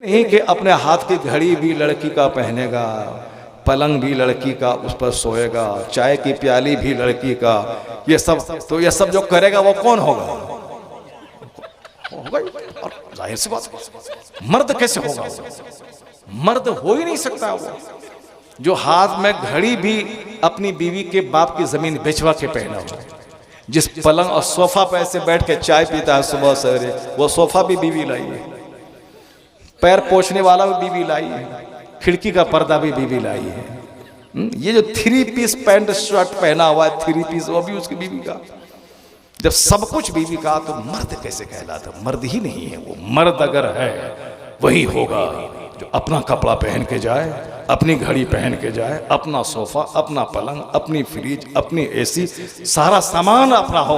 नहीं कि अपने हाथ की घड़ी भी लड़की का पहनेगा, पलंग भी लड़की का उस पर सोएगा, चाय की प्याली भी लड़की का, ये सब जो करेगा वो कौन होगा? होगा और जाहिर सी बात, मर्द कैसे होगा? मर्द हो ही नहीं सकता वो जो हाथ में घड़ी भी अपनी बीवी के बाप की जमीन बेचवा के पहना हो, जिस पलंग और सोफा पे ऐसे बैठ के चाय पीता है सुबह सवेरे, वो सोफा भी बीवी लाई है, पैर पोछने वाला भी बीवी लाई है, खिड़की का पर्दा भी बीवी लाई है। ये जो 3 पीस पैंट शर्ट पहना हुआ है 3 पीस, वो भी उसकी बीवी का। जब सब कुछ बीवी का तो मर्द कैसे कहलाता? मर्द ही नहीं है वो। मर्द अगर है वही होगा जो अपना कपड़ा पहन के जाए, अपनी घड़ी पहन के जाए, अपना सोफा, अपना पलंग, अपनी फ्रिज, अपनी एसी, सारा सामान अपना हो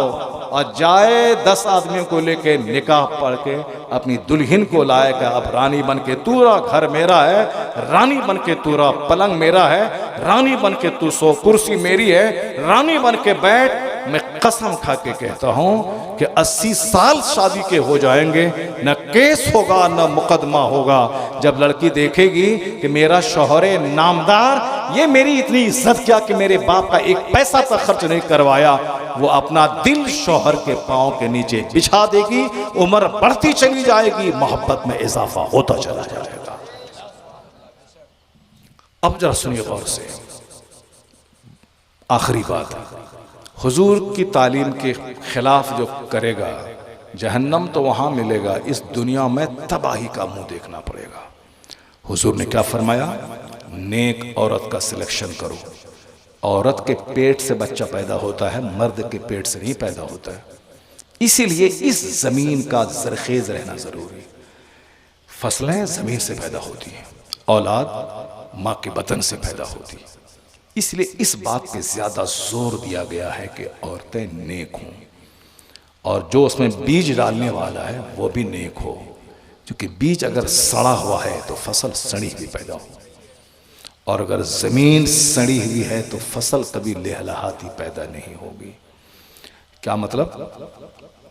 और जाए 10 आदमियों को लेके निकाह पढ़ के अपनी दुल्हन को लाएगा। अब रानी बन के तूरा घर मेरा है, रानी बन के तूरा पलंग मेरा है, रानी बन के तू सो, कुर्सी मेरी है, रानी बन के बैठ। मैं कसम खा के कहता हूं कि 80 साल शादी के हो जाएंगे, न केस होगा न मुकदमा होगा। जब लड़की देखेगी कि मेरा शौहरे नामदार, ये मेरी इतनी इज्जत किया कि मेरे बाप का एक पैसा तक खर्च नहीं करवाया, वो अपना दिल शौहर के पांव के नीचे बिछा देगी। उम्र बढ़ती चली जाएगी, मोहब्बत में इजाफा होता चला जाएगा। अब जरा सुनिए गौर से, आखिरी बात, हुजूर की तालीम के खिलाफ जो करेगा जहन्नम तो वहां मिलेगा, इस दुनिया में तबाही का मुंह देखना पड़ेगा। हुजूर ने क्या फरमाया? नेक औरत का सिलेक्शन करो। औरत के पेट से बच्चा पैदा होता है, मर्द के पेट से नहीं पैदा होता है। इसीलिए इस जमीन का जरखेज रहना जरूरी। फसलें जमीन से पैदा होती हैं, औलाद माँ के बतन से पैदा होती है। इसलिए इस बात पे ज्यादा जोर दिया गया है कि औरतें नेक हों, और जो उसमें बीज डालने वाला है वो भी नेक हो, क्योंकि बीज अगर सड़ा हुआ है तो फसल सड़ी हुई पैदा हो, और अगर जमीन सड़ी हुई है तो फसल कभी लहलहाती पैदा नहीं होगी। क्या मतलब?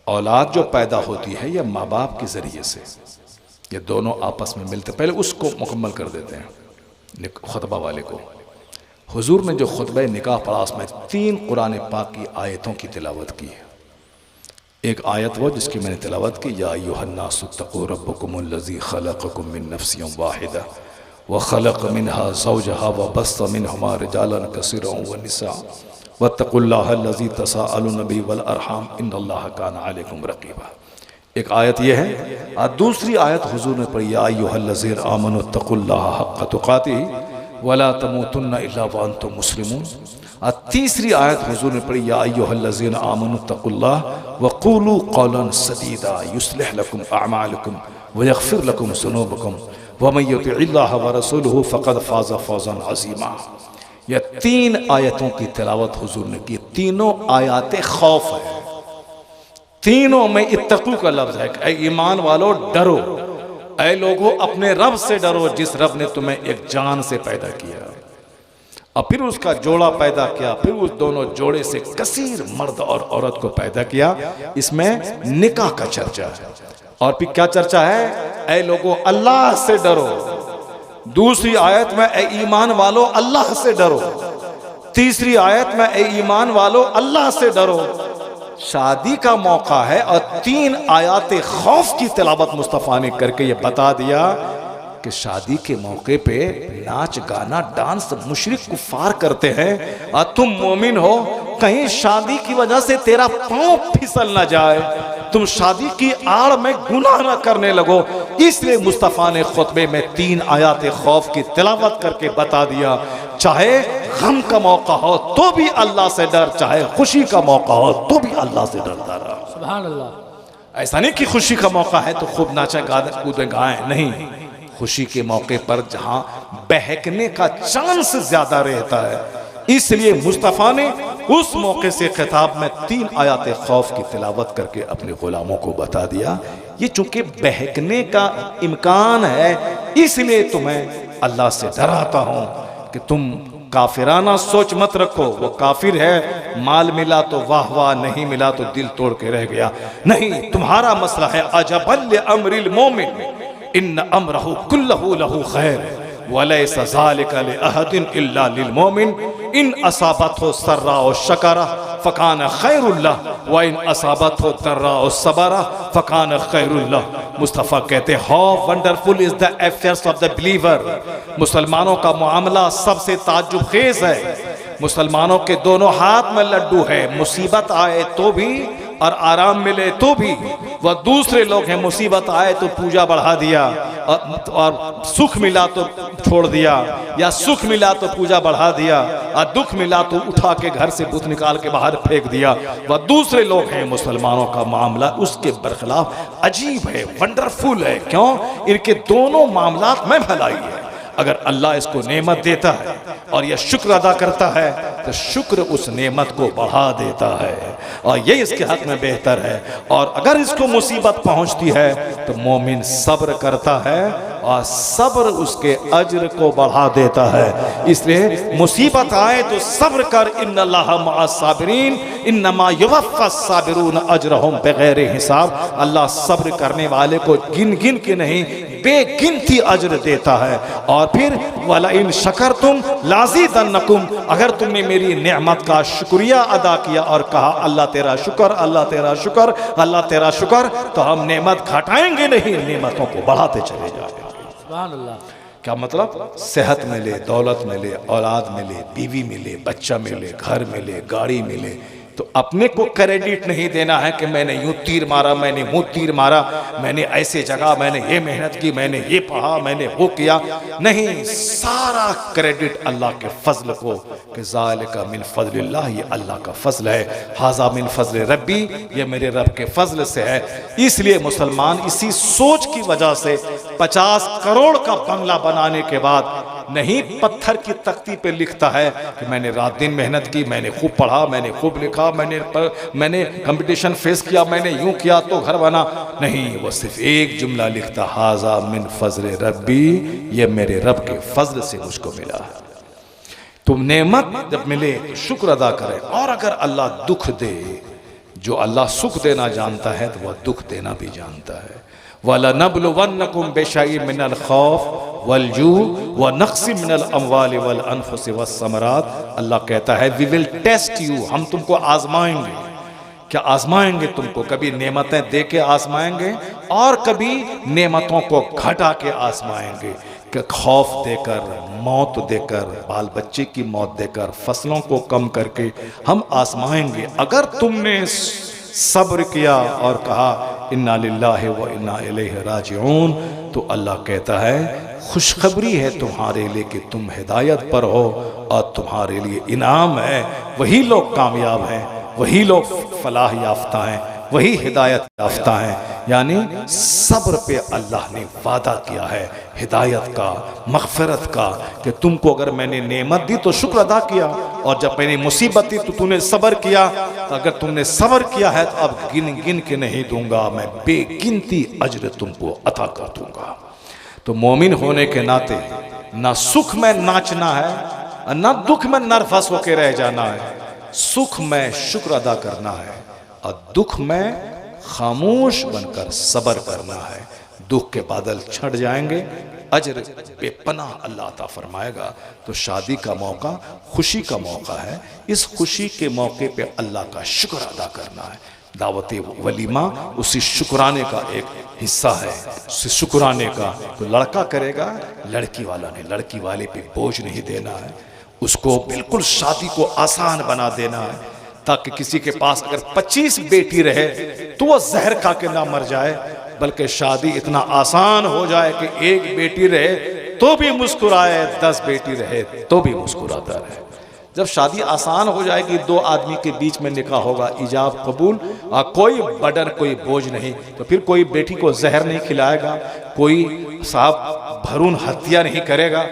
औलाद जो पैदा होती है यह माँ बाप के जरिए से, ये दोनों आपस में मिलते। पहले उसको मुकम्मल कर देते हैं खुतबा वाले को। हुजूर ने जो खुतबा निकाह पढ़ा उसमें 3 कुरान पाक की आयतों की तिलावत की है। एक आयत वो जिसकी मैंने तिलावत की, या अय्युहन्नासु तक़ू रब्बकुमुल्लज़ी खलक़कुम मिन नफ्सिन वाहिदा व खलक़ मिनहा ज़ौजहा व बस्स मिनहुमा रिजालन कसीरन व निसा वत्तक़ुल्लाहल्लज़ी तसाअलून बिही वल अरहाम इन्नल्लाह काना अलैकुम रक़ीबा। एक आयत ये है, और दूसरी आयत हुजूर ने पढ़ी, या अय्युहल्लज़ीना आमनू तक़ुल्लाह हक़्क़ तुक़ातिही वला तमूतुन्ना इल्ला व अंतुम मुस्लिमून। और तीसरी आयत हुजूर ने पढ़ी, या अय्युहल्लज़ीना आमनू तक़ुल्लाह व क़ूलू क़ौलन सदीदा युस्लिह लकुम अअमालकुम व यग़फ़िर लकुम ज़ुनूबकुम व मन युतिइल्लाह व रसूलहु फ़क़द फ़ाज़ फ़ौज़न अज़ीमा। ये 3 आयतों की तिलावत हुजूर ने की। तीनों आयतें खौफ है, तीनों में इत्तक़ू का लफ्ज़ है। ऐ ईमान वालों डरो, ऐ लोगों अपने रब से डरो, जिस रब ने तुम्हें एक जान से पैदा किया और फिर उसका जोड़ा पैदा किया, फिर उस दोनों जोड़े से कसीर मर्द और औरत को पैदा किया। इसमें निकाह का चर्चा है। और फिर क्या चर्चा है? ऐ लोगों अल्लाह से डरो। दूसरी आयत में ऐ ईमान वालों अल्लाह से डरो। तीसरी आयत में ऐ ईमान वालों अल्लाह से डरो। शादी का मौका है और 3 आयात खौफ की तिलावत मुस्तफ़ा ने करके ये बता दिया कि शादी के मौके पे नाच गाना डांस मुशरिक कुफार करते हैं, और तुम मोमिन हो, कहीं शादी की वजह से तेरा पांव फिसल ना जाए, तुम शादी की आड़ में गुनाह ना करने लगो। इसलिए मुस्तफ़ा ने खुतबे में 3 आयात खौफ की तिलावत करके बता दिया, चाहे गम का मौका हो तो भी अल्लाह से डर, चाहे खुशी का मौका हो तो भी अल्लाह से डरता रहा। सुभान अल्लाह। ऐसा नहीं कि खुशी का मौका है तो खूब नाचा कूदे गाएं, नहीं। खुशी के मौके पर जहां बहकने का चांस ज्यादा रहता है, इसलिए मुस्तफ़ा ने उस मौके से खिताब में 3 आयत खौफ की तिलावत करके अपने गुलामों को बता दिया, ये चूंकि बहकने का इम्कान है, इसलिए तुम्हें अल्लाह से डराता हूं कि तुम काफिराना सोच मत रखो। वो काफिर है, माल मिला तो वाह वाह, नहीं मिला तो दिल तोड़ के रह गया। नहीं, तुम्हारा मसला है अजबल अमरिल मोमिन, इन्न अमरहु कुल्लहु लहु खैर वलैसा ज़ालिका लिअहदिन इल्ला लिलमोमिन इन असाबतहु सर्राउ शकरा फ़कान खैरुल्लाह व इन असाबतहु दर्राउ सबरा फ़कान खैरुल्लाह। मुस्तफ़ा कहते how wonderful is the affairs of the believer. मुसलमानों का मामला सबसे ताज्जुब खेज है। मुसलमानों के दोनों हाथ में लड्डू है, मुसीबत आए तो भी और आराम मिले तो भी। वह दूसरे लोग हैं, मुसीबत आए तो पूजा बढ़ा दिया और सुख मिला तो छोड़ दिया, या सुख मिला तो पूजा बढ़ा दिया और दुख मिला तो उठा के घर से बुत निकाल के बाहर फेंक दिया। वह दूसरे लोग हैं। मुसलमानों का मामला उसके बरखिलाफ अजीब है, वंडरफुल है। क्यों? इनके दोनों मामलात में भलाई है। अगर अल्लाह इसको नेमत देता है और यह शुक्र अदा करता है तो शुक्र उस नेमत को बढ़ा देता है और ये इसके हक में बेहतर है। और अगर इसको मुसीबत पहुंचती है तो मोमिन सब्र करता है और सब्र उसके अज्र को बढ़ा देता है। इसलिए मुसीबत आए तो सब्र कर, इन्नल्लाह मअस साबिरीन इन्नमा युवफ़्फ़स साबिरून अजरहुम बगैर हिसाब। अल्लाह सब्र करने वाले को गिन गिन के नहीं बेगिनती अज्र देता है। और फिर वला इन शकरतुम लाज़ीदन्नकुम, अगर तुमने मेरी नेमत का शुक्रिया अदा किया और कहा अल्लाह तेरा शुक्र, अल्लाह तेरा शुक्र, अल्लाह तेरा शुक्र, तो हम नेमत घटाएंगे नहीं, नेमतों को बढ़ाते चले जाएंगे। सुभान अल्लाह। क्या मतलब? सेहत मिले, दौलत मिले, औलाद मिले, बीवी मिले, बच्चा मिले, घर मिले, गाड़ी मिले, तो अपने को क्रेडिट नहीं देना है कि मैंने यूं तीर मारा, मैंने मुंह तीर मारा, मैंने ऐसे जगह, मैंने ये मेहनत की, मैंने ये पढ़ा, मैंने वो किया। नहीं, सारा क्रेडिट अल्लाह के फजल को कि ज़ालिका मिन फज़लिल्लाह, ये अल्लाह का फजल है। हाज़ा मिन फज़ल रब्बी, ये मेरे रब के फजल से है। इसलिए मुसलमान इसी सोच की वजह से 50 करोड़ का बंगला बनाने के बाद नहीं पत्थर की तख्ती पे लिखता है कि मैंने रात दिन मेहनत की, मैंने खूब पढ़ा, मैंने खूब लिखा, मैंने कंपटीशन फेस किया, मैंने यूं किया तो घर बना। नहीं, वो सिर्फ एक जुमला लिखता, हाज़ा मिन फज़ल रब्बी, ये मेरे रब के फजल से मुझको मिला है। तुम नेमत जब मिले तो शुक्र अदा करें। और अगर अल्लाह दुख दे, जो अल्लाह सुख देना जानता है तो वह दुख देना भी जानता है। वलनब्लुवन्नकुम बिशैइन मिनल खौफ वलजू व नक्सिम मिनल अमवालि वल अनफुसि वस्समरात। अल्लाह कहता है वी विल टेस्ट यू, हम तुमको आजमाएंगे। क्या आजमाएंगे तुमको? कभी नेमतें दे के आजमाएंगे और कभी नेमतों को घटा के आजमाएंगे। कि खौफ देकर, मौत देकर, बाल बच्चे की मौत देकर, फसलों को कम करके हम आजमाएंगे। अगर तुमने सब्र किया और कहा इन्ना लिल्लाहि व इन्ना इलैहि राजिऊन, तो अल्लाह कहता है खुशखबरी है तुम्हारे लिए कि तुम हिदायत पर हो और तुम्हारे लिए इनाम है। वही लोग कामयाब हैं, वही लोग फलाह याफ्ता हैं, वही हिदायत याफ्ता हैं। यानी सब्र पे अल्लाह ने वादा किया है हिदायत का, मग़फ़िरत का, कि तुमको अगर मैंने नेमत दी तो शुक्र अदा किया, और जब मैंने मुसीबत दी तो तूने सब्र किया। तो अगर तुमने सब्र किया है तो अब गिन गिन के नहीं दूंगा, मैं बेगिनती अज्र तुमको अता कर दूंगा। तो मोमिन होने के नाते ना सुख में नाचना है, ना दुख में नर्वस होकर रह जाना है। सुख में शुक्र अदा करना है और दुख में खामोश बनकर सब्र करना है। दुख के बादल छट जाएंगे, अजर बेपनाह अल्लाह अता फरमाएगा। तो शादी का मौका खुशी का मौका है। इस खुशी के मौके पे अल्लाह का शुक्र अदा करना है। दावत वलीमा उसी शुक्राने का एक हिस्सा है। उसी शुक्राने का तो लड़का करेगा, लड़की वाला ने लड़की वाले पे बोझ नहीं देना है। उसको बिल्कुल शादी को आसान बना देना है, ताकि किसी के पास अगर 25 बेटी रहे तो वह जहर खा के ना मर जाए, बल्कि शादी इतना आसान हो जाए कि एक बेटी रहे तो भी मुस्कुराए, 10 बेटी रहे तो भी मुस्कुराता रहे। जब शादी आसान हो जाएगी, 2 आदमी के बीच में निकाह होगा, इजाब कबूल, कोई बर्डन, कोई बोझ नहीं, तो फिर कोई बेटी को जहर नहीं खिलाएगा, कोई साहब भरून हत्या नहीं करेगा,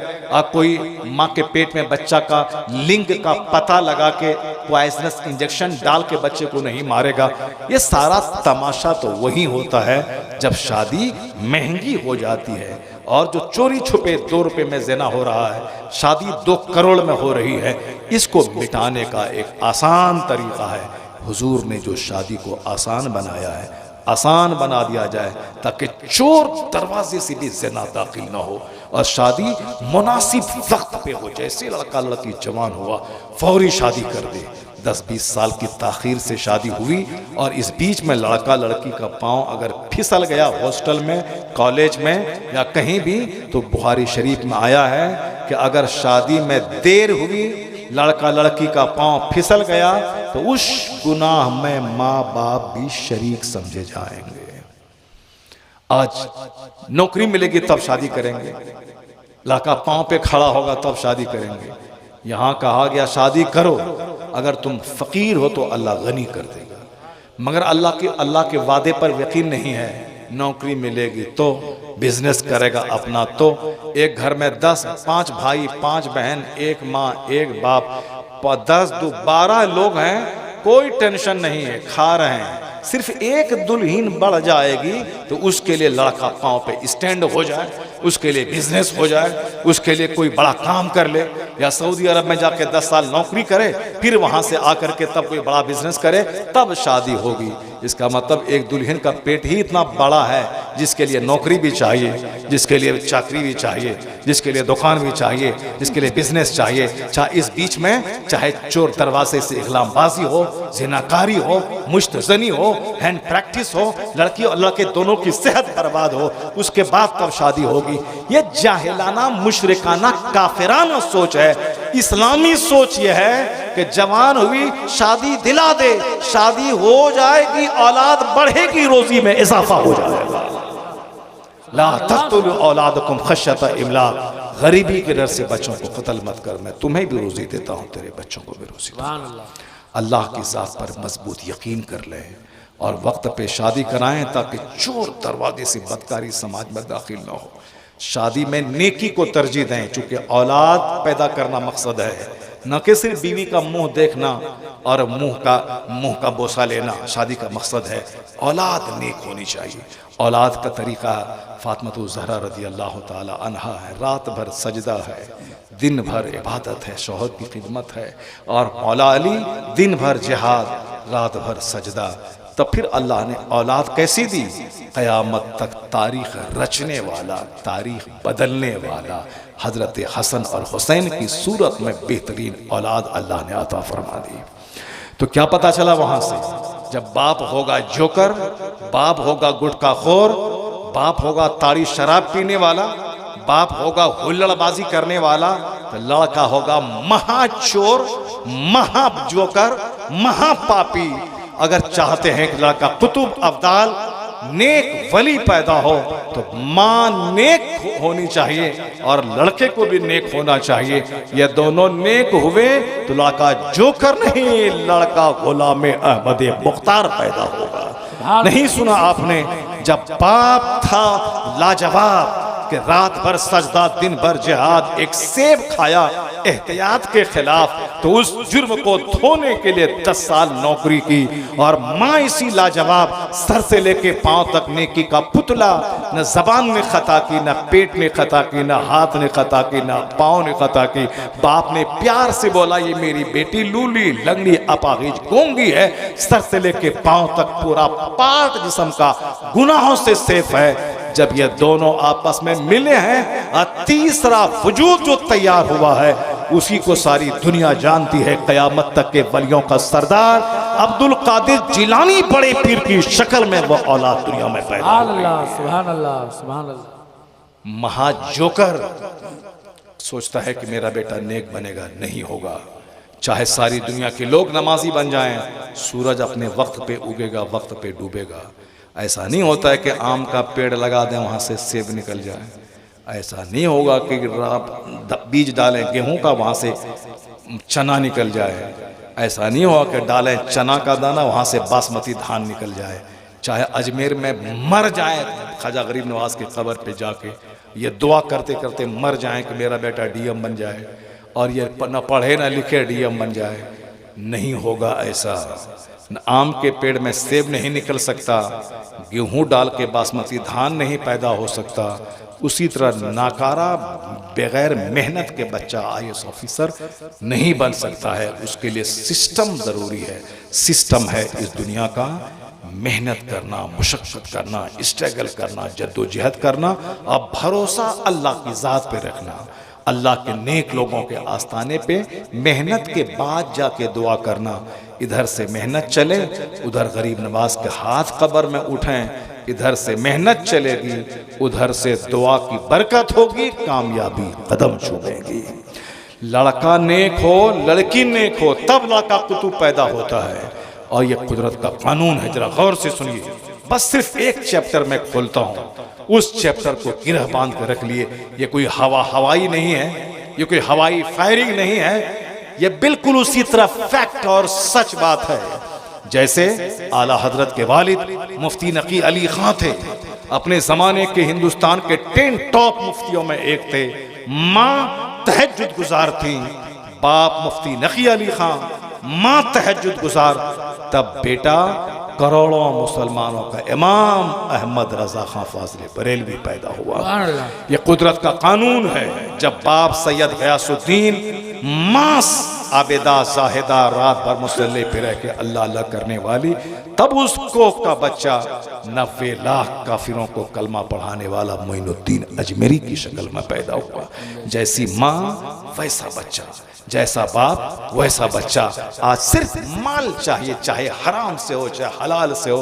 कोई माँ के पेट में बच्चा का लिंग का पता लगा के पॉइजनस इंजेक्शन डाल के बच्चे को नहीं मारेगा। ये सारा तमाशा तो वही होता है जब शादी महंगी हो जाती है। और जो चोरी छुपे 2 रुपए में ज़िना हो रहा है, शादी 2 करोड़ में हो रही है, इसको मिटाने का एक आसान तरीका है। हुजूर ने जो शादी को आसान बनाया है, आसान बना दिया जाए ताकि चोर दरवाजे से भी ज़िना दाखिल ना हो, और शादी मुनासिब वक्त पे हो। जैसे लड़का लड़की जवान हुआ फौरी शादी कर दे। 10-20 साल की ताखीर से शादी हुई और इस बीच में लड़का लड़की का पांव अगर फिसल गया हॉस्टल में, कॉलेज में या कहीं भी, तो बुखारी शरीफ में आया है कि अगर शादी में देर हुई, लड़का लड़की का पांव फिसल गया, तो उस गुनाह में माँ बाप भी शरीक समझे जाएंगे। आज नौकरी मिलेगी तब शादी करेंगे, लड़का पांव पे खड़ा होगा तब शादी करेंगे। यहाँ कहा गया शादी करो, अगर तुम फकीर हो तो अल्लाह गनी कर देगा, मगर अल्लाह के वादे पर यकीन नहीं है। नौकरी मिलेगी तो, बिजनेस करेगा अपना तो, एक घर में 5 भाई 5 बहन, 1 माँ 1 बाप, 10-12 लोग हैं, कोई टेंशन नहीं है, खा रहे हैं। सिर्फ एक दुल्हन बढ़ जाएगी तो उसके लिए लड़का पांव पे स्टैंड हो जाए, उसके लिए बिजनेस हो जाए, उसके लिए कोई बड़ा काम कर ले, या सऊदी अरब में जाके 10 साल नौकरी करे, फिर वहां से आकर के तब कोई बड़ा बिजनेस करे, तब शादी होगी। इसका मतलब एक दुल्हन का पेट ही इतना बड़ा है जिसके लिए नौकरी भी चाहिए, जिसके लिए चाकरी भी चाहिए, जिसके लिए दुकान भी चाहिए, जिसके लिए बिजनेस चाहिए। चाहे इस बीच में चाहे चोर दरवाजे से इगलामबाजी हो, जिनाकारी हो, मुश्तजनी हो, हैंड प्रैक्टिस हो, लड़की और लड़के दोनों की सेहत बर्बाद हो, उसके बाद तब शादी होगी। ये जाहिलाना, मुशरिकाना, काफिराना सोच है। इस्लामी सोच ये है कि जवान हुई शादी दिला दे, शादी हो जाएगी, औलाद बढ़ेगी, रोजी में इजाफा हो जाएगा। ला तक़्तुलू औलादकुम खश्यता इमलाक, गरीबी के डर से बच्चों को कत्ल मत कर, मैं तुम्हें भी रोजी देता हूँ, तेरे बच्चों को भी रोजी देता हूँ। अल्लाह की ज़ात पर मजबूत यकीन कर लें और वक्त पे शादी कराएं ताकि चोर दरवाजे से बदकारी समाज में दाखिल ना हो। शादी में नेकी को तरजीह दें, चूँकि औलाद पैदा करना मकसद है, न कि सिर्फ बीवी का मुंह देखना और मुंह का बोसा लेना शादी का मकसद है। औलाद नेक होनी चाहिए। औलाद का तरीका फातिमा ज़हरा रज़ी अल्लाह ताला अन्हा है, रात भर सजदा है, दिन भर इबादत है, शौहर की खिदमत है, और मौला अली दिन भर जिहाद, रात भर सजदा। तब फिर अल्लाह ने औलाद कैसी दी? क़यामत तक तारीख़ रचने वाला, तारीख़ बदलने वाला हज़रत हसन और हुसैन की सूरत में बेहतरीन औलाद अल्लाह ने अता फरमा दी। तो क्या पता चला वहाँ से? जब बाप होगा जोकर, बाप होगा गुटखाखोर, बाप होगा ताड़ी शराब पीने वाला, बाप होगा हुल्लड़बाजी करने वाला, तो लड़का होगा महाचोर, महाजोकर, महापापी। अगर चाहते हैं कि लड़का कुतुब अब्दाल नेक वली पैदा हो तो माँ नेक होनी चाहिए और लड़के को भी नेक होना चाहिए। ये दोनों नेक हुए तो लड़का जोकर नहीं, लड़का गुलाम अहमद मुख्तार पैदा होगा। नहीं सुना आपने जब बाप था लाजवाब कि रात भर सजदा दिन भर जिहाद, एक सेब खाया एहतियात के खिलाफ, तो उस जुर्म को धोने के लिए 10 साल नौकरी की, और माँ इसी लाजवाब सर से लेके पांव तक नेकी का पुतला, न जबान ने खता की, न पेट ने खता की, न हाथ ने खता की, न पाँव ने खता की। बाप ने प्यार से बोला ये मेरी बेटी लूली लंगड़ी अपाहिज गूंगी है, सर से लेके पांव तक पूरा पार्ट जिस्म का गुनाहों से सेफ है। जब ये दोनों आपस में मिले हैं और तीसरा वजूद जो तैयार हुआ है उसी को सारी दुनिया जानती है। क़यामत तक के वलियों का सरदार अब्दुल कादिर जिलानी बड़े पीर की शक्ल में वो औलाद दुनिया में पैदा हुई। सुभान अल्लाह, सुभान अल्लाह। महाजोकर सोचता है कि मेरा बेटा नेक बनेगा, नहीं होगा। चाहे सारी दुनिया के लोग नमाजी बन जाएं, सूरज अपने वक्त पे उगेगा, वक्त पे डूबेगा। ऐसा नहीं होता है कि आम का पेड़ लगा दें वहाँ से सेब निकल जाए। ऐसा नहीं होगा कि बीज डालें गेहूं का वहाँ से चना निकल जाए। ऐसा नहीं होगा कि डालें चना का दाना वहाँ से बासमती धान निकल जाए। चाहे अजमेर में मर जाए ख्वाजा गरीब नवाज की कब्र पे जाके ये दुआ करते करते मर जाए कि मेरा बेटा डीएम बन जाए, और ये न पढ़े न लिखे डीएम बन जाए। नहीं होगा ऐसा। न आम के पेड़ में सेब नहीं निकल सकता, गेहूं डाल के बासमती धान नहीं पैदा हो सकता। उसी तरह नाकारा बगैर मेहनत के बच्चा IAS ऑफिसर नहीं बन सकता है। उसके लिए सिस्टम ज़रूरी है। सिस्टम है इस दुनिया का मेहनत करना, मुशक्क़त करना, स्ट्रगल करना, जद्दोजहद करना, अब भरोसा अल्लाह की ज़ात पे रखना, अल्लाह के नेक लोगों के आस्थाने पे मेहनत के बाद जाके दुआ करना। इधर से मेहनत चले, उधर गरीब नवाज के हाथ कब्र में उठें, इधर से मेहनत चलेगी, उधर से दुआ की बरकत होगी, कामयाबी कदम चूमेगी। लड़का नेक हो, लड़की नेक हो, तब लड़का कुतुब पैदा होता है। और ये कुदरत का कानून है, जरा गौर से सुनिए। बस सिर्फ एक चैप्टर में खोलता हूँ, उस चैप्टर को गिरह बांध कर रख लिए। ये कोई हवाई नहीं है, ये कोई हवाई फायरिंग नहीं है, ये बिल्कुल उसी तरह फैक्ट और सच बात है। जैसे आला हजरत के वालिद मुफ्ती नकी अली खां थे, अपने जमाने के हिंदुस्तान के 10 टॉप मुफ्तियों में एक थे। माँ तहज्जुद गुजार थी, बाप मुफ्ती नकी अली खां, माँ तहज्जुद गुजार। तब बेटा करोड़ों मुसलमानों का इमाम अहमद रजा खां फाज़िल बरेलवी पैदा हुआ। ये कुदरत का कानून है। जब बाप सैयद गयासुद्दीन, माँ आबिदा जाहिदा रात भर मुसल्ले पे रह के अल्लाह अल्लाह करने वाली, तब उसको का बच्चा 90 लाख काफिरों को कलमा पढ़ाने वाला मोइनुद्दीन अजमेरी की शक्ल में पैदा हुआ। जैसी माँ वैसा बच्चा, जैसा बाप वैसा बच्चा। आज सिर्फ माल चाहिए, चाहे हराम से हो चाहे हलाल से हो।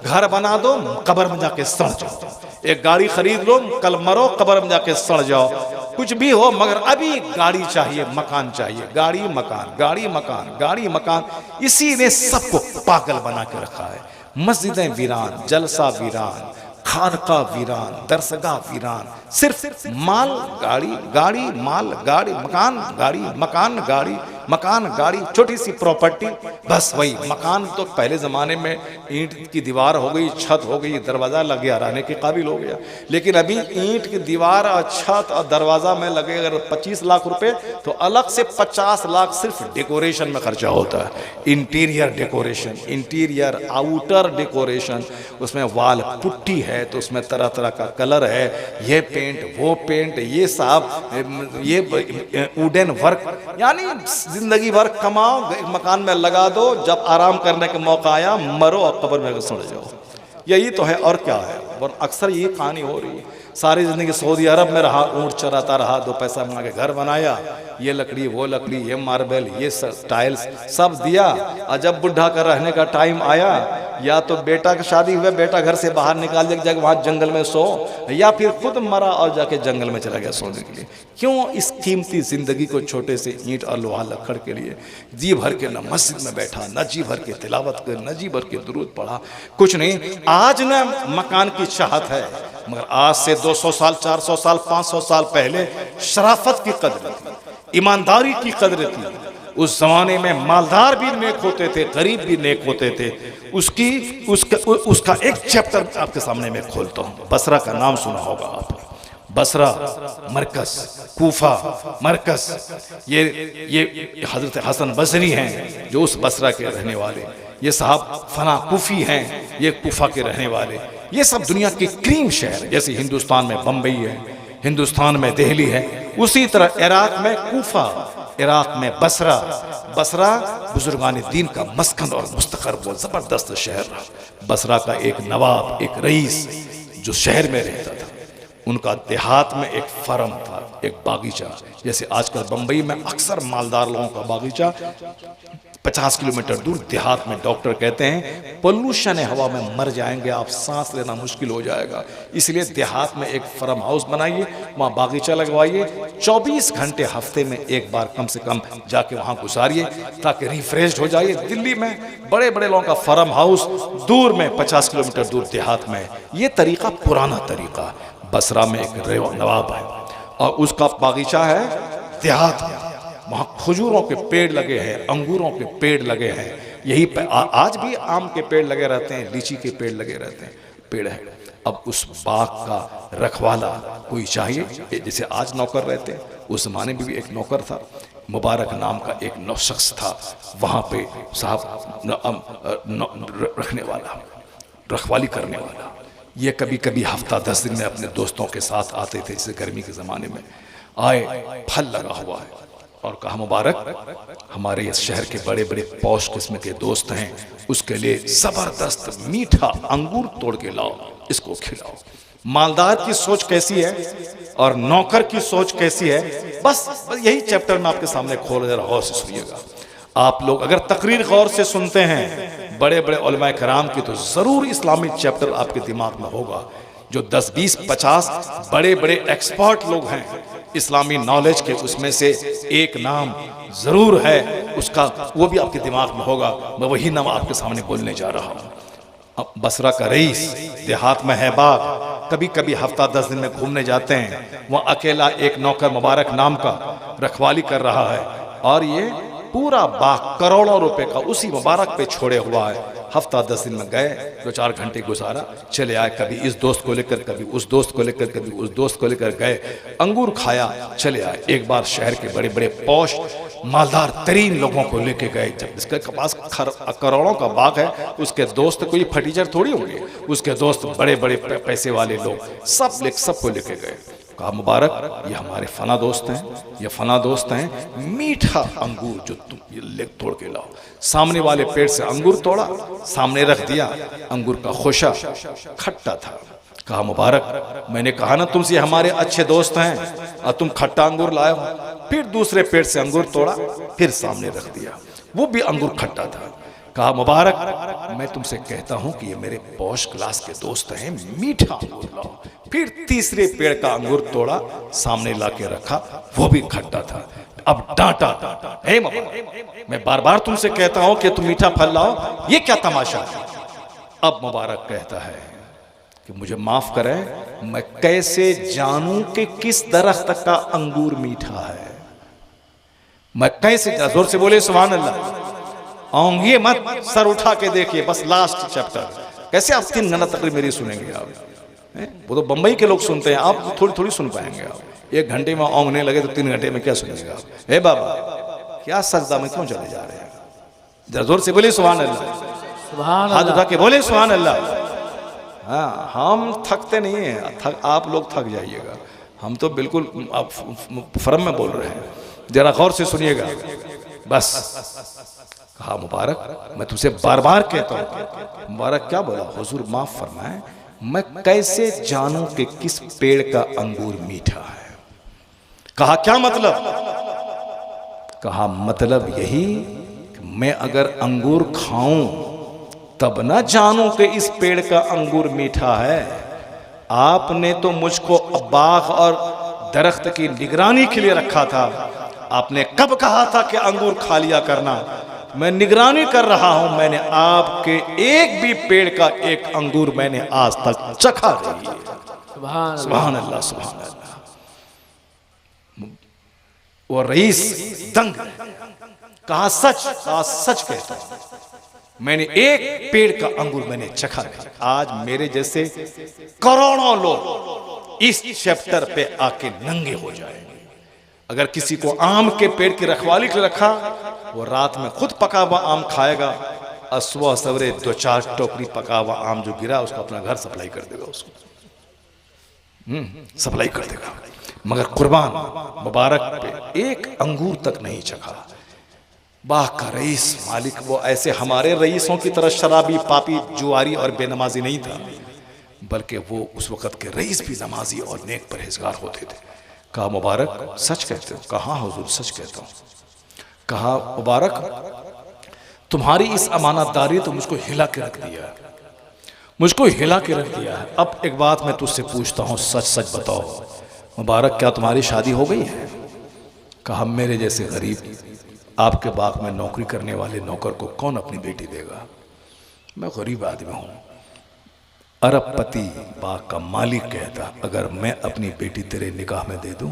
घर बना दो, कब्र में जाके सड़ जाओ। एक गाड़ी खरीद लो, कल मरो कब्र में जाके सड़ जाओ। कुछ भी हो, मगर अभी गाड़ी चाहिए, मकान चाहिए, गाड़ी मकान, गाड़ी मकान, गाड़ी मकान। इसी ने सबको पागल बना के रखा है। मस्जिदें वीरान, जलसा वीरान, खानका वीरान, दरसगाह वीरान। सिर्फ माल गाड़ी, गाड़ी माल, गाड़ी मकान, गाड़ी मकान, गाड़ी मकान, गाड़ी, छोटी सी प्रॉपर्टी, बस वही मकान। तो पहले ज़माने में ईंट की दीवार हो गई, छत हो गई, दरवाज़ा लग गया, रहने के काबिल हो गया। लेकिन अभी ईंट की दीवार और छत और दरवाज़ा में लगे अगर 25 लाख रुपए, तो अलग से 50 लाख सिर्फ डेकोरेशन में खर्चा होता है। Interior decoration, interior outer decoration, उसमें वाल पुट्टी है तो उसमें तरह तरह का कलर है, ये पेंट वो पेंट, ये साहब ये वुडन वर्क। यानी जिंदगी भर कमाओ, एक मकान में लगा दो, जब आराम करने का मौका आया मरो और कब्र में सड़ जाओ। यही तो है, और क्या है। और अक्सर ये कहानी हो रही है। सारी जिंदगी सऊदी अरब में रहा, ऊँट चराता रहा, 2 पैसा मंगा के घर बनाया, ये लकड़ी वो लकड़ी, ये मार्बल, ये टाइल्स सब दिया। और जब बुढ़ा का रहने का टाइम आया, या तो बेटा की शादी हुए, बेटा घर से बाहर निकाल दिया, जाके वहाँ जंगल में सो, या फिर खुद मरा और जाके जंगल में चला गया सोने के लिए। क्यों इस कीमती जिंदगी को छोटे से ईंट और लोहा लकड़ के लिए जी भर के न मस्जिद में बैठा, न जी भर के तिलावत कर, न जी भर के दुरूद पढ़ा, कुछ नहीं। आज न मकान की चाहत है, मगर आज से 200 साल, 400 साल, 500 साल पहले शराफत की कदर थी, ईमानदारी की कदर थी। उस जमाने में मालदार भी नेक होते थे, गरीब भी नेक होते थे। उसका एक चैप्टर आपके सामने में खोलता हूँ। बसरा का नाम सुना होगा आप, बसरा मरकज, कूफा मरकज। ये हजरत हसन बसरी हैं जो उस बसरा के रहने वाले। ये साहब फना कूफी हैं, ये कूफा के रहने वाले। ये सब दुनिया के क्रीम शहर, जैसे हिंदुस्तान में बम्बई है, हिंदुस्तान में दिल्ली है, उसी तरह इराक में कूफा, इराक में बसरा। बसरा बुजुर्गान दीन का मस्कन और मुस्तकर, वो जबरदस्त शहर रहा। बसरा का एक नवाब, एक रईस जो शहर में रहता था, उनका देहात में एक फार्म था, एक बागीचा। जैसे आजकल बंबई में अक्सर मालदार लोगों का बागीचा, 50 किलोमीटर दूर देहात में डॉक्टर कहते हैं पोल्यूशन है, हवा में मर जाएंगे आप, सांस लेना मुश्किल हो जाएगा। इसलिए देहात में एक फार्म हाउस बनाइए, वहाँ बागीचा लगवाइए, 24 घंटे हफ्ते में एक बार कम से कम जाके वहाँ गुजारिए, ताकि रिफ्रेश हो जाइए। दिल्ली में बड़े बड़े लोगों का फार्म हाउस दूर में, 50 किलोमीटर दूर देहात में। ये तरीका पुराना तरीका। बसरा में एक नवाब है और उसका बागीचा है देहात में। वहाँ खजूरों के पेड़ लगे हैं, अंगूरों के पेड़ लगे हैं। यही आज भी आम के पेड़ लगे रहते हैं, लीची के पेड़ लगे रहते हैं, पेड़ है। अब उस बाग का रखवाला कोई चाहिए, जैसे आज नौकर रहते हैं, उस जमाने में भी एक नौकर था, मुबारक नाम का एक शख्स था वहाँ पे साहब रखने वाला, रखवाली करने वाला। ये कभी कभी हफ्ता 10 दिन में अपने दोस्तों के साथ आते थे, जैसे गर्मी के ज़माने में आए, फल लगा हुआ है, और कहा मुबारक हमारे इस शहर के बड़े बड़े पौष किस्म के दोस्त हैं, उसके लिए जबरदस्त मीठा अंगूर तोड़ के लाओ, इसको खिलाओ। मालदार की सोच कैसी है और नौकर की सोच कैसी है, बस यही चैप्टर में आपके सामने खोल दे रहा, गौर से सुनिएगा। आप लोग अगर तकरीर गौर से सुनते हैं बड़े बड़े उलमाए कराम की, तो जरूर इस्लामी चैप्टर आपके दिमाग में होगा। जो 10, 20, 50 बड़े बड़े एक्सपर्ट लोग हैं इस्लामी नॉलेज के, उसमें से एक नाम जरूर है उसका, वो भी आपके दिमाग में होगा। मैं वही नाम आपके सामने बोलने जा रहा हूँ। अब बसरा का रईस, देहात में है बाग, कभी कभी हफ्ता 10 दिन में घूमने जाते हैं, वह अकेला एक नौकर मुबारक नाम का रखवाली कर रहा है, और ये पूरा बाग करोड़ों रुपए का उसी मुबारक पे छोड़े हुआ है। हफ्ता 10 दिन में गए, 2-4 घंटे गुजारा, चले आए, कभी इस दोस्त को लेकर, कभी उस दोस्त को लेकर, कभी उस दोस्त को लेकर गए, अंगूर खाया, चले आए। एक बार शहर के बड़े बड़े पौष मालदार तरीन लोगों को लेके गए, जब इसके पास करोड़ों का बाग है, उसके दोस्त कोई फटीचर थोड़ी होंगे, उसके दोस्त बड़े बड़े पैसे वाले लोग, सबको लेके गए। कहा मुबारक ये हमारे फला दोस्त हैं, ये फला दोस्त हैं, मीठा अंगूर जो तुम ये ले तोड़ के लाओ। सामने वाले पेड़ से अंगूर तोड़ा, सामने रख दिया, अंगूर का खोशा खट्टा था। कहा मुबारक मैंने कहा ना तुमसे हमारे अच्छे दोस्त हैं और तुम खट्टा अंगूर लाए हो। फिर दूसरे पेड़ से अंगूर तोड़ा, फिर सामने रख दिया, वो भी अंगूर खट्टा था। कहा मुबारक मैं तुमसे कहता हूं कि ये मेरे पौष क्लास के दोस्त हैं, मीठा अंगूर लाओ। फिर तीसरे पेड़ का अंगूर तोड़ा, सामने लाके रखा, वो भी खट्टा था। अब डांटा, हे मुबारक मैं बार बार तुमसे कहता हूं कि तुम मीठा फल लाओ, ये क्या तमाशा है। अब मुबारक कहता है कि मुझे माफ करें, मैं कैसे जानूं कि किस दरख्त का अंगूर मीठा है। मैं कैसे, जोर से बोले सुभान अल्लाह। औंधिए मत, सर उठा के देखिए, बस लास्ट चैप्टर। कैसे आप 3 घंटा तक मेरी सुनेंगे आप? वो तो बंबई के लोग सुनते हैं, आप थोड़ी थोड़ी सुन पाएंगे। आप 1 घंटे में औंघने लगे तो 3 घंटे में क्या सुनेंगे आप? हे बाबा क्या सजदा में क्यों चले जा रहे हैं? जरा जोर से बोले सुभान अल्लाह, सुभान हाथ अल्लाह। उठा के बोले सुभान अल्लाह। हाँ हम थकते नहीं हैं, आप लोग थक जाइएगा, हम तो बिल्कुल आप फरम में बोल रहे हैं। जरा गौर से सुनिएगा बस। कहा मुबारक मैं तुझसे बार बार कहता हूं। मुबारक क्या बोला? हुजूर माफ फरमाए, मैं कैसे जानूं कि किस पेड़ का अंगूर मीठा है। कहा क्या मतलब? कहा मतलब यही कि मैं अगर अंगूर खाऊं तब ना जानूं कि इस पेड़ का अंगूर मीठा है। आपने तो मुझको बाग और दरख्त की निगरानी के लिए रखा था। आपने कब कहा था कि अंगूर खा लिया करना? मैं निगरानी कर रहा हूं, मैंने आपके एक भी पेड़ का एक अंगूर मैंने आज तक चखा नहीं है। सुभान सुभान अल्लाह, सुभान अल्लाह। वो रईस दंग, कहा सच, कहा सच कहता हूं, मैंने एक पेड़ का अंगूर मैंने चखा नहीं। आज मेरे जैसे करोड़ों लोग इस चैप्टर पे आके नंगे हो जाएंगे। अगर किसी को आम के पेड़ की रखवाली के रखा, वो रात में खुद पका हुआ आम खाएगा और सुबह सवेरे 2-4 टोकरी पका हुआ आम जो गिरा उसको अपना घर सप्लाई कर देगा, उसको सप्लाई कर देगा। मगर कुर्बान मुबारक पे एक अंगूर तक नहीं चखा। बाग का रईस मालिक वो ऐसे हमारे रईसों की तरह शराबी, पापी, जुआरी और बेनमाजी नहीं था, बल्कि वो उस वक़्त के रईस भी नमाजी और नेक परहेजगार होते थे। कहा मुबारक सच कहते हो? कहा हुजूर सच कहता हूँ। कहा मुबारक तुम्हारी इस अमानतदारी तो मुझको हिला के रख दिया है, मुझको हिला के रख दिया है। अब एक बात मैं तुझसे पूछता हूँ, सच सच बताओ मुबारक क्या तुम्हारी शादी हो गई है? कहा मेरे जैसे गरीब आपके बाग में नौकरी करने वाले नौकर को कौन अपनी बेटी देगा? मैं गरीब आदमी हूँ। अरबपति बाग का मालिक कहता अगर मैं अपनी बेटी तेरे निकाह में दे दूं?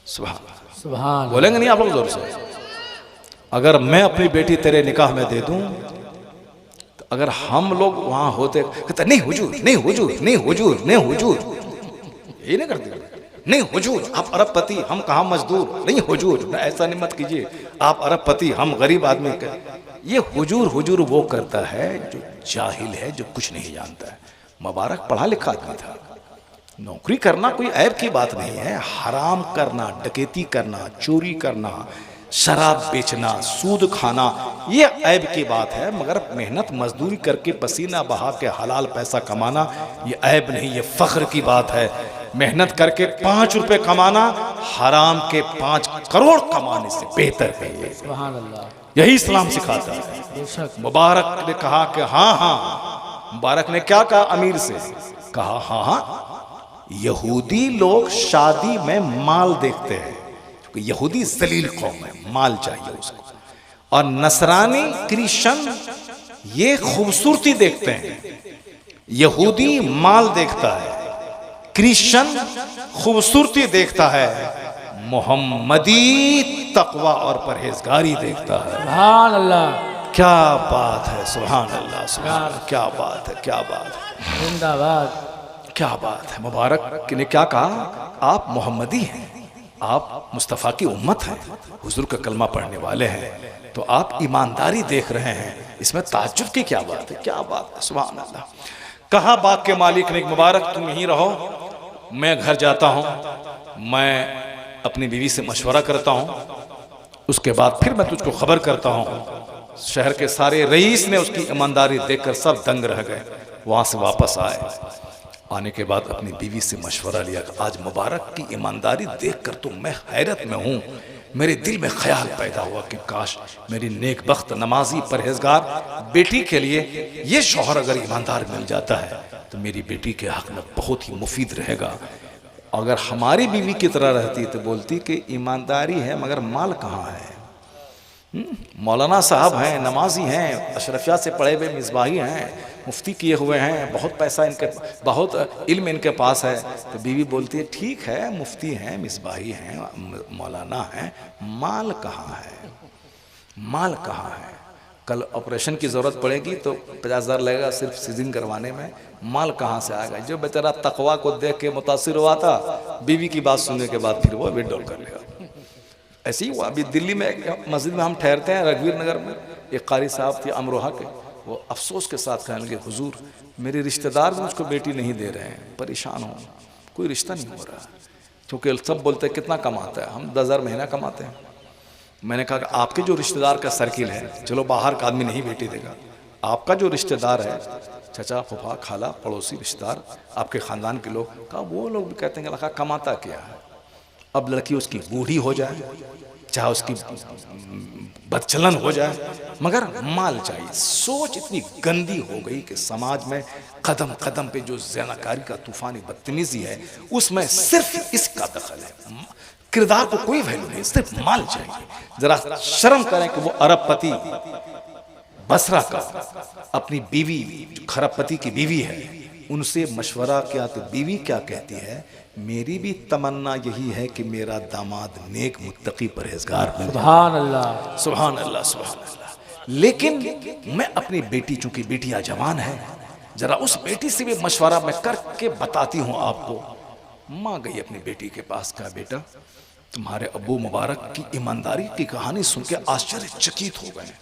सुभान बोलेंगे नहीं आप लोग जोर से? अगर मैं अपनी बेटी तेरे निकाह में दे दूं, तो अगर हम लोग वहां होते, कहते नहीं हुजूर, नहीं हुजूर, नहीं हुजूर, नहीं हुजूर, यही नहीं करते। नहीं हुजूर आप अरबपति, हम कहाँ मजदूर। नहीं हुजूर ऐसा नहीं मत कीजिए, आप अरबपति, हम गरीब आदमी। ये हुजूर हुजूर वो करता है जो जाहिल है, जो कुछ नहीं जानता है। मुबारक पढ़ा लिखा आदमी था, नौकरी करना कोई ऐब की बात नहीं है। हराम करना, डकैती करना, चोरी करना, शराब बेचना, सूद खाना, ये ऐब की बात है। मगर मेहनत मजदूरी करके पसीना बहा के हलाल पैसा कमाना, ये ऐब नहीं, ये फख्र की बात है। मेहनत करके 5 रुपए कमाना हराम के 5 करोड़ कमाने से बेहतर है। ये सुभान अल्लाह। यही इस्लाम सिखाता है। बेशक। मुबारक ने कहा कि हाँ हाँ, मुबारक ने क्या कहा अमीर से, कहा हाँ हाँ, यहूदी लोग शादी में माल देखते हैं, क्योंकि यहूदी जलील कौम है, माल चाहिए उसको। और नसरानी क्रिश्चियन ये खूबसूरती देखते हैं। यहूदी माल देखता है, क्रिश्चियन खूबसूरती देखता है, मोहम्मदी तकवा और परहेजगारी देखता है। सुभान अल्लाह। क्या बात है, सुभान अल्लाह, सुभान अल्लाह, क्या बात है, क्या बात है, जिंदाबाद। क्या बात है। मुबारक ने क्या कहा, आप मोहम्मदी हैं, आप मुस्तफ़ा की उम्मत हैं, हुजूर का कलमा पढ़ने वाले हैं, तो आप ईमानदारी देख रहे हैं, इसमें ताज्जुब की क्या बात है, क्या बात है, सुभान अल्लाह। कहा बाग के मालिक ने, मुबारक तुम यहीं रहो, मैं घर जाता हूँ, मैं अपनी बीवी से मशवरा करता हूँ, उसके बाद फिर मैं तुझको खबर करता हूँ। शहर के सारे रईस ने उसकी ईमानदारी देखकर सब दंग रह गए। वहाँ से वापस आए, आने के बाद अपनी बीवी से मशवरा लिया कि आज मुबारक की ईमानदारी देखकर तो मैं हैरत में हूँ। मेरे दिल में ख्याल पैदा हुआ कि काश मेरी नेकबख्त नमाजी परहेजगार बेटी के लिए ये शौहर अगर ईमानदार मिल जाता है तो मेरी बेटी के हक में बहुत ही मुफीद रहेगा। अगर हमारी बीवी की तरह रहती तो बोलती कि ईमानदारी है मगर माल कहाँ है। मौलाना साहब हैं, नमाजी हैं, अशरफिया से पढ़े हुए मिसबाही हैं, मुफ्ती किए हुए हैं, बहुत पैसा इनके, बहुत इल्म इनके पास है, तो बीवी बोलती है ठीक है, मुफ्ती हैं, मिसबाही हैं, मौलाना हैं, माल कहाँ है, माल कहाँ है। कल ऑपरेशन की ज़रूरत पड़ेगी तो 50,000 लगेगा सिर्फ सीजिंग करवाने में, माल कहाँ से आएगा। जो बेचारा तकवा को देख के मुतासिर हुआ था, बीवी की बात सुनने के बाद फिर वो विड्रॉल कर लेगा। ऐसे ही हुआ। अभी दिल्ली में एक मस्जिद में हम ठहरते हैं, रघुवीर नगर में, एक कारी साहब थे अमरोहा के, वो अफसोस के साथ कहने लगे, हुजूर मेरे रिश्तेदार भी मुझको बेटी नहीं दे रहे हैं, परेशान हूँ, कोई रिश्ता नहीं हो रहा, क्योंकि सब बोलते हैं कितना कमाता है, हम 10,000 महीना कमाते हैं। मैंने कहा कि आपके जो रिश्तेदार का सर्किल है, चलो बाहर का आदमी नहीं बेटी देगा, आपका जो रिश्तेदार है, चचा फूफा खाला पड़ोसी रिश्तेदार आपके ख़ानदान के लोग, कहा वो लोग भी कहते हैं कि लड़का कमाता क्या है। अब लड़की उसकी बूढ़ी हो जाए, चाहे उसकी बदचलन हो जाए, मगर माल चाहिए। सोच इतनी गंदी हो गई कि समाज में कदम कदम पे जो ज़नाकारी का तूफानी बदतमीजी है, उसमें सिर्फ इसका दखल है। किरदार को कोई वैल्यू नहीं, सिर्फ माल चाहिए। जरा शर्म करें कि वो अरबपति बसरा का अपनी बीवी, जो खरबपति की बीवी है, उनसे मशवरा किया तो बीवी क्या कहती है, मेरी भी तमन्ना यही है कि मेरा दामाद नेक मुत्तकी परहेजगार बन जाए। सुभान अल्लाह। सुभान अल्लाह, सुभान अल्लाह। लेकिन मैं अपनी बेटी, चूंकि बेटियां जवान है, जरा उस बेटी से भी मशवरा मैं करके बताती हूँ आपको। माँ गई अपनी बेटी के पास, कहा बेटा तुम्हारे अब्बू मुबारक की ईमानदारी की कहानी सुन के आश्चर्यचकित हो गए।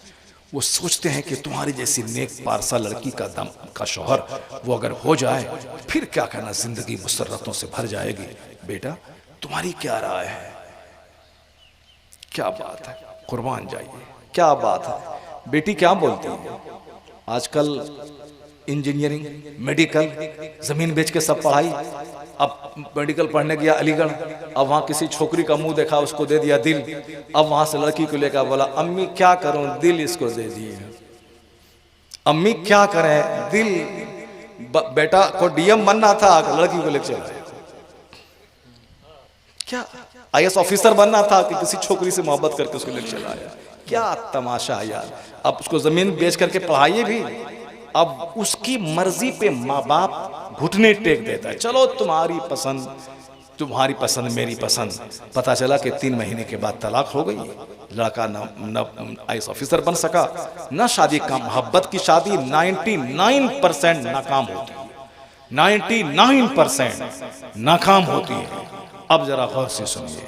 वो सोचते हैं कि तुम्हारी जैसी नेक पारसा लड़की का दम का शौहर वो अगर हो जाए फिर क्या कहना, जिंदगी मुसर्रतों से भर जाएगी। बेटा तुम्हारी क्या राय है। क्या बात है, कुर्बान जाइए, क्या बात है। बेटी क्या बोलती है, आजकल इंजीनियरिंग, मेडिकल, जमीन बेच के सब पढ़ाई। अब मेडिकल पढ़ने गया अलीगढ़, अब वहाँ किसी छोकरी का मुंह देखा, उसको दे दिया दिल। अब वहाँ से लड़की को लेकर बोला अम्मी क्या करूं, दिल इसको दे दिए। अम्मी क्या करें, दिल। बेटा को डीएम बनना था, लड़की को लेकर चला। क्या आईएएस ऑफिसर बनना था कि किसी छोकरी से मोहब्बत करके उसको लेकर चला आया। क्या तमाशा यार। अब उसको जमीन बेच करके पढ़ाइए भी, अब उसकी मर्जी पे माँ बाप घुटने टेक देता है। चलो तुम्हारी पसंद मेरी पसंद। पता चला कि 3 महीने के बाद तलाक हो गई। लड़का न आईएएस ऑफिसर बन सका, न शादी का। मोहब्बत की शादी 99% नाकाम होती है, 99% नाकाम होती है। अब जरा गौर से सुनिए,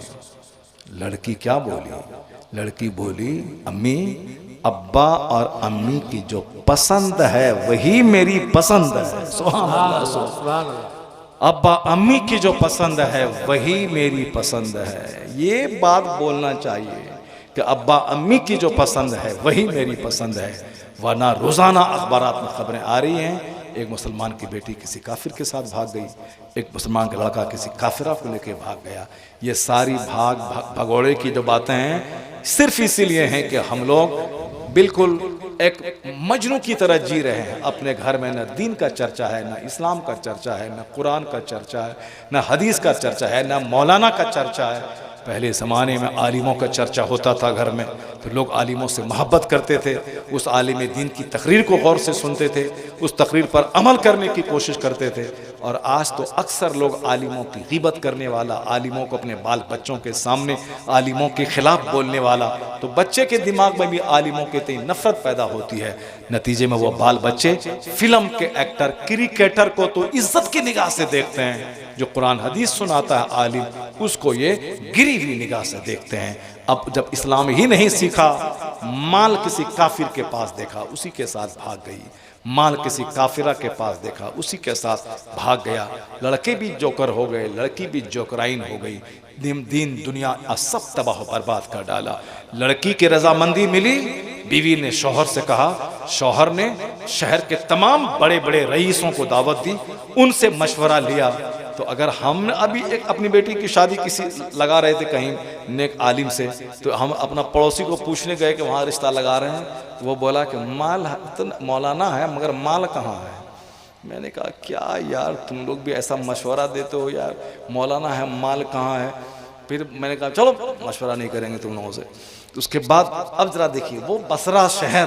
लड़की क्या बोली। लड़की बोली अम्मी, अब्बा और अम्मी की जो पसंद है वही मेरी पसंद है। सुभान अल्लाह, सुभान अल्लाह। अब्बा अम्मी की जो पसंद है वही मेरी पसंद है। ये बात बोलना चाहिए कि अब्बा अम्मी की जो पसंद है वही मेरी पसंद है, वरना रोज़ाना अखबारात में खबरें आ रही हैं एक मुसलमान की बेटी किसी काफिर के साथ भाग गई, एक मुसलमान का लड़का किसी काफिरा को लेके भाग गया। ये सारी भगोड़े की जो बातें हैं सिर्फ इसीलिए हैं कि हम लोग बिल्कुल एक मजनू की तरह जी रहे हैं। अपने घर में न दीन का चर्चा है, न इस्लाम का चर्चा है, न कुरान का चर्चा है, न हदीस का चर्चा है, न मौलाना का चर्चा है। पहले ज़माने में आलिमों का चर्चा होता था घर में, तो लोग आलिमों से मोहब्बत करते थे, उस आलिम दीन की तकरीर को गौर से सुनते थे, उस तकरीर पर अमल करने की कोशिश करते थे। और आज तो अक्सर लोग आलिमों की ग़ीबत करने वाला, आलिमों को अपने बाल बच्चों के सामने आलिमों के ख़िलाफ़ बोलने वाला, तो बच्चे के दिमाग में भी आलिमों के तय नफ़रत पैदा होती है। नतीजे में वो बाल बच्चे फिल्म के एक्टर, क्रिकेटर को तो इज्जत की निगाह से देखते हैं, जो कुरान हदीस सुनाता है आलिम उसको ये गिरी हुई निगाह से देखते हैं। अब जब इस्लाम ही नहीं सीखा, माल किसी काफिर के पास देखा उसी के साथ भाग गई, माल किसी काफिरा के पास देखा उसी के साथ भाग गया। लड़के भी जोकर हो गए, लड़की भी जोकराइन हो गई, दीन दुनिया सब तबाह बर्बाद कर डाला। लड़की की रजामंदी मिली, बीवी ने शौहर से कहा, शौहर ने शहर के तमाम बड़े बड़े रईसों को दावत दी, उनसे मशवरा लिया। तो अगर हम अभी एक अपनी बेटी की शादी किसी लगा रहे थे कहीं नेक आलिम से, तो हम अपना पड़ोसी को पूछने गए कि वहाँ रिश्ता लगा रहे हैं, वो बोला कि माल तो मौलाना है मगर माल कहाँ है। मैंने कहा क्या यार तुम लोग भी ऐसा मशवरा देते हो यार, मौलाना है माल कहाँ है। फिर मैंने कहा चलो मशवरा नहीं करेंगे तुम लोगों से। तो उसके बाद अब जरा देखिए, वो बसरा शहर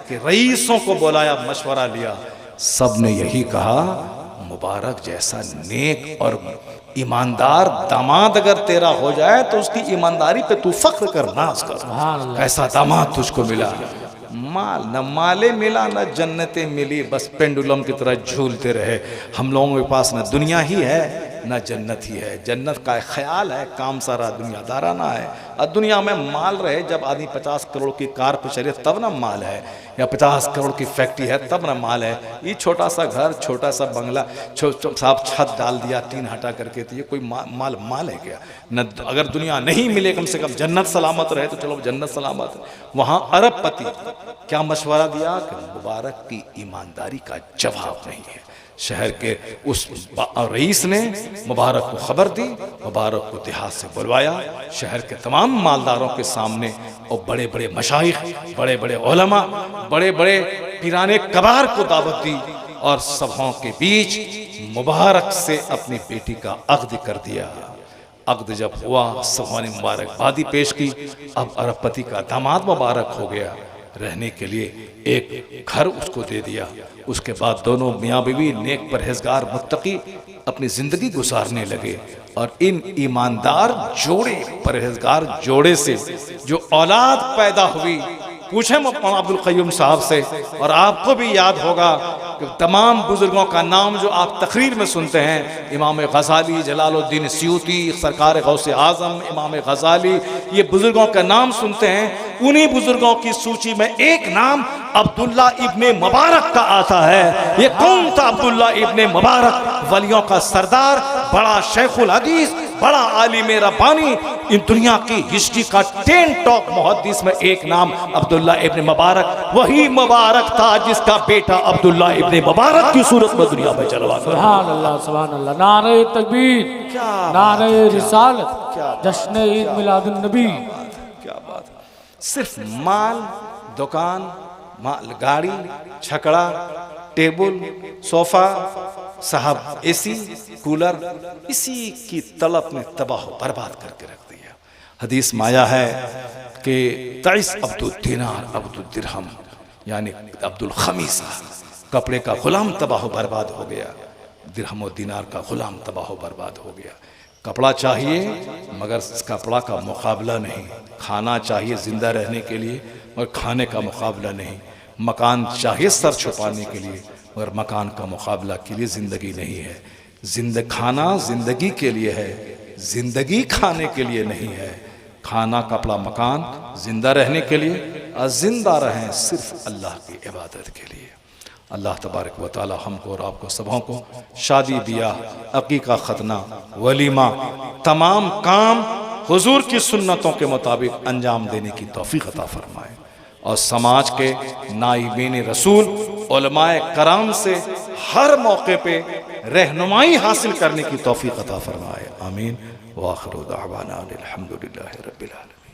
के रईसों को बुलाया, मशवरा लिया, सब ने यही कहा मुबारक जैसा नेक और ईमानदार दामाद अगर तेरा हो जाए तो उसकी ईमानदारी पे तू फख्र कर, नाज कर, ऐसा दामाद तुझको मिला। माल न माले मिला न जन्नतें मिली, बस पेंडुलम की तरह झूलते रहे। हम लोगों के पास न दुनिया ही है न जन्नत ही है। जन्नत का ख्याल है, काम सारा दुनियादाराना है। और दुनिया में माल रहे, जब आदमी 50 करोड़ की कार पे चले तब ना माल है, या 50 करोड़ की फैक्ट्री है तब ना माल है। ये छोटा सा घर, छोटा सा बंगला, साफ छत डाल दिया टीन हटा करके, तो ये कोई माल है क्या? न अगर दुनिया नहीं मिले कम से कम जन्नत सलामत रहे तो चलो जन्नत सलामत है। वहाँ अरबपति क्या मशवरा दिया कि मुबारक की ईमानदारी का जवाब नहीं है। शहर के उस रईस ने मुबारक को खबर दी, मुबारक को देहात से बुलवाया, शहर के तमाम मालदारों के सामने, और बड़े बड़े मशाइख, बड़े बड़े उलमा, बड़े बड़े पीराने कबार को दावत दी, और सभाओं के बीच मुबारक से अपनी बेटी का अक़्द कर दिया। अक़्द जब हुआ, सभाओं ने मुबारकबादी पेश की। अब अरबपति का दामाद मुबारक हो गया, रहने के लिए एक घर उसको दे दिया। उसके बाद दोनों मियाँ बीवी नेक परहेजगार मुत्तकी अपनी ज़िंदगी गुजारने लगे। और इन ईमानदार जोड़े, परहेजगार जोड़े से जो औलाद पैदा हुई, पूछें मौलाना अब्दुल क़य्यूम साहब से, और आपको भी याद होगा कि तमाम बुजुर्गों का नाम जो आप तकरीर में सुनते हैं, इमाम गज़ाली, जलालुद्दीन सयूती, सरकार गौसे आज़म, इमाम गज़ाली, ये बुजुर्गों का नाम सुनते हैं। उन्हीं बुजुर्गों की सूची में एक नाम अब्दुल्ला इब्ने मुबारक का आता है। ये कौन था अब्दुल्ला इब्ने मुबारक? वलियों का सरदार, बड़ा शेखुल हदीस, बड़ा आलिम रब्बानी, इन दुनिया की हिस्ट्री का 10 टॉप मुहद्दिस में एक नाम अब्दुल्ला इब्ने मुबारक। वही मुबारक था जिसका बेटा अब्दुल्ला इब्ने मुबारक की सूरत में दुनिया में चलवा। सुभान अल्लाह, सुभान अल्लाह, नारे तकबीर, नारे रिसालत, जश्न ईद मिलादुन नबी। क्या बात! सिर्फ माल, दुकान, माल, गाड़ी, छकड़ा, टेबल, सोफा, साहब एसी, कूलर, इसी की तलब में तबाह बर्बाद करके रख दिया। हदीस में आया है कि तइस अब्दुल दिनार अब्दुल दिरहम, यानी अब्दुल खमीसा, कपड़े का गुलाम तबाह बर्बाद हो गया, दिरहम और दिनार का गुलाम तबाह बर्बाद हो गया। कपड़ा चाहिए मगर कपड़ा का मुकाबला नहीं, खाना चाहिए ज़िंदा रहने के लिए और खाने का मुकाबला नहीं, मकान चाहिए सर छुपाने के लिए मगर मकान का मुकाबला के लिए ज़िंदगी नहीं है। खाना ज़िंदगी के लिए है, ज़िंदगी खाने के लिए नहीं है। खाना, कपड़ा, मकान ज़िंदा रहने के लिए, और ज़िंदा रहें सिर्फ अल्लाह की इबादत के लिए। अल्लाह तबारक व तआला हमको और आपको सबों को शादी ब्याह अकीका खतना वलीमा तमाम काम हुजूर की सुन्नतों के मुताबिक अंजाम देने की तौफीक अता फरमाए और समाज के नाइबीन रसूल उलमाए कराम से हर मौके पे रहनुमाई हासिल करने की तौफीक अता फरमाए। आमीन। व आखिरु दावाना अनिल हम्दुलिल्लाहि रब्बिल आलमीन।